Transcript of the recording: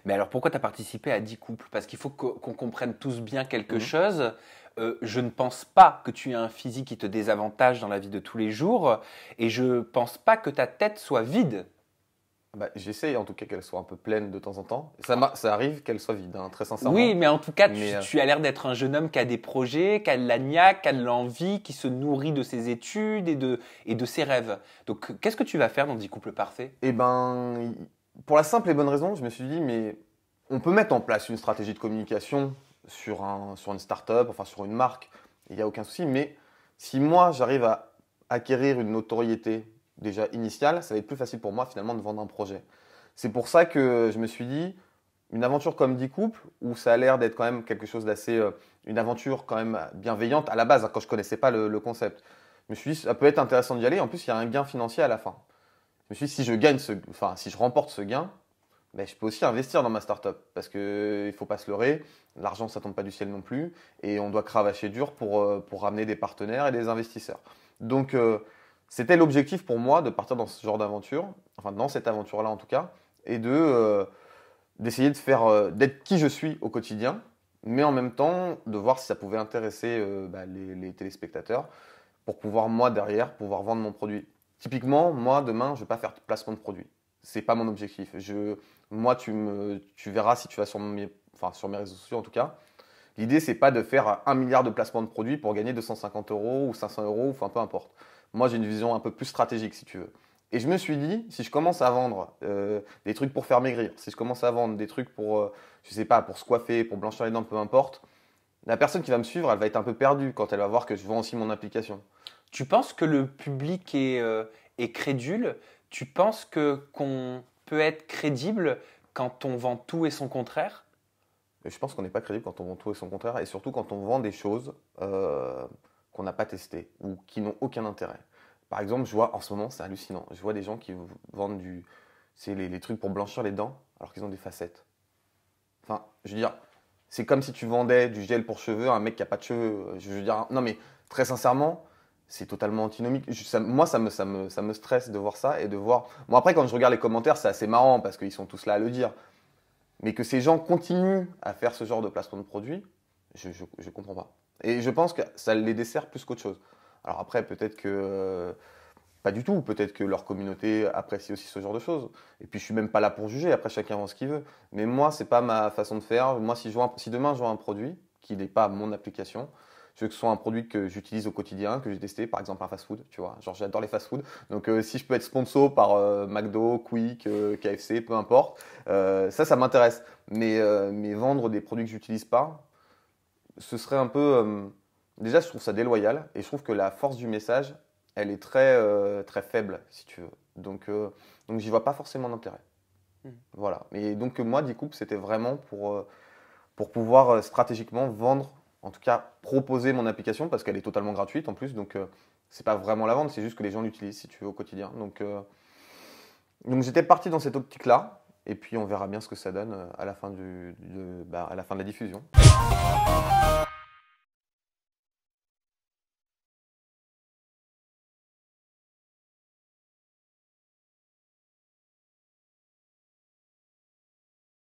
Mais alors pourquoi tu as participé à 10 couples? Parce qu'il faut qu'on comprenne tous bien quelque Mhm. chose. Je ne pense pas que tu aies un physique qui te désavantage dans la vie de tous les jours et je pense pas que ta tête soit vide. Bah, j'essaye en tout cas qu'elle soit un peu pleine de temps en temps. Ça arrive qu'elle soit vide, hein, très Oui, sincèrement. mais en tout cas, Mais tu as l'air d'être un jeune homme qui a des projets, qui a de la niaque, qui a de l'envie, qui se nourrit de ses études et de ses rêves. Donc, qu'est-ce que tu vas faire dans 10 couples parfaits? eh ben, pour la simple et bonne raison, je me suis dit, mais on peut mettre en place une stratégie de communication sur une start-up, enfin sur une marque, il n'y a aucun souci. Mais si moi, j'arrive à acquérir une notoriété déjà initiale, ça va être plus facile pour moi finalement de vendre un projet. C'est pour ça que je me suis dit, une aventure comme 10 couples, où ça a l'air d'être quand même quelque chose d'assez, une aventure quand même bienveillante à la base, hein, quand je connaissais pas le concept. Je me suis dit, ça peut être intéressant d'y aller. En plus, il y a un gain financier à la fin. Je me suis dit, si je gagne enfin, si je remporte ce gain, ben, je peux aussi investir dans ma startup. Parce qu'il ne faut pas se leurrer, l'argent, ça tombe pas du ciel non plus. Et on doit cravacher dur pour ramener des partenaires et des investisseurs. Donc, c'était l'objectif pour moi de partir dans ce genre d'aventure, enfin, dans cette aventure-là en tout cas, et d'essayer de faire, d'être qui je suis au quotidien, mais en même temps, de voir si ça pouvait intéresser les téléspectateurs pour pouvoir, moi, derrière, pouvoir vendre mon produit. Typiquement, moi, demain, je ne vais pas faire de placement de produit. C'est pas mon objectif. Moi, tu verras si tu vas sur mes réseaux sociaux en tout cas. L'idée, c'est pas de faire 1 milliard de placements de produits pour gagner 250 euros ou 500 euros, enfin peu importe. Moi, j'ai une vision un peu plus stratégique, si tu veux. Et je me suis dit, si je commence à vendre des trucs pour faire maigrir, si je commence à vendre des trucs pour, je sais pas, pour se coiffer, pour blanchir les dents, peu importe, la personne qui va me suivre, elle va être un peu perdue quand elle va voir que je vends aussi mon application. Tu penses que le public est crédule? Tu penses que qu'on peut être crédible quand on vend tout et son contraire? Et je pense qu'on n'est pas crédible quand on vend tout et son contraire, et surtout quand on vend des choses qu'on n'a pas testées ou qui n'ont aucun intérêt. Par exemple, je vois en ce moment, c'est hallucinant, je vois des gens qui vendent c'est les trucs pour blanchir les dents alors qu'ils ont des facettes. Enfin, je veux dire, c'est comme si tu vendais du gel pour cheveux à un mec qui n'a pas de cheveux. Je veux dire, non mais très sincèrement, c'est totalement antinomique. Moi, ça me stresse de voir ça et de voir. Bon, après, quand je regarde les commentaires, c'est assez marrant parce qu'ils sont tous là à le dire. Mais que ces gens continuent à faire ce genre de placement de produits, je comprends pas. Et je pense que ça les dessert plus qu'autre chose. Alors après, peut-être que pas du tout. Peut-être que leur communauté apprécie aussi ce genre de choses. Et puis je suis même pas là pour juger. Après, chacun vend ce qu'il veut. Mais moi, c'est pas ma façon de faire. Moi, si demain je vends un produit qui n'est pas mon application, je veux que ce soit un produit que j'utilise au quotidien, que j'ai testé, par exemple un fast-food, tu vois. Genre, j'adore les fast-food. Donc, si je peux être sponsor par McDo, Quick, KFC, peu importe, ça m'intéresse. Mais vendre des produits que j'utilise pas, ce serait un peu. Déjà, je trouve ça déloyal et je trouve que la force du message, elle est très faible, si tu veux. Donc j'y vois pas forcément d'intérêt. Hmm. Voilà. Et donc, moi, Dcoop, c'était vraiment pour pouvoir stratégiquement vendre, en tout cas proposer mon application parce qu'elle est totalement gratuite en plus. Donc, c'est pas vraiment la vente, c'est juste que les gens l'utilisent, si tu veux, au quotidien. Donc j'étais parti dans cette optique-là. Et puis, on verra bien ce que ça donne à la fin à la fin de la diffusion.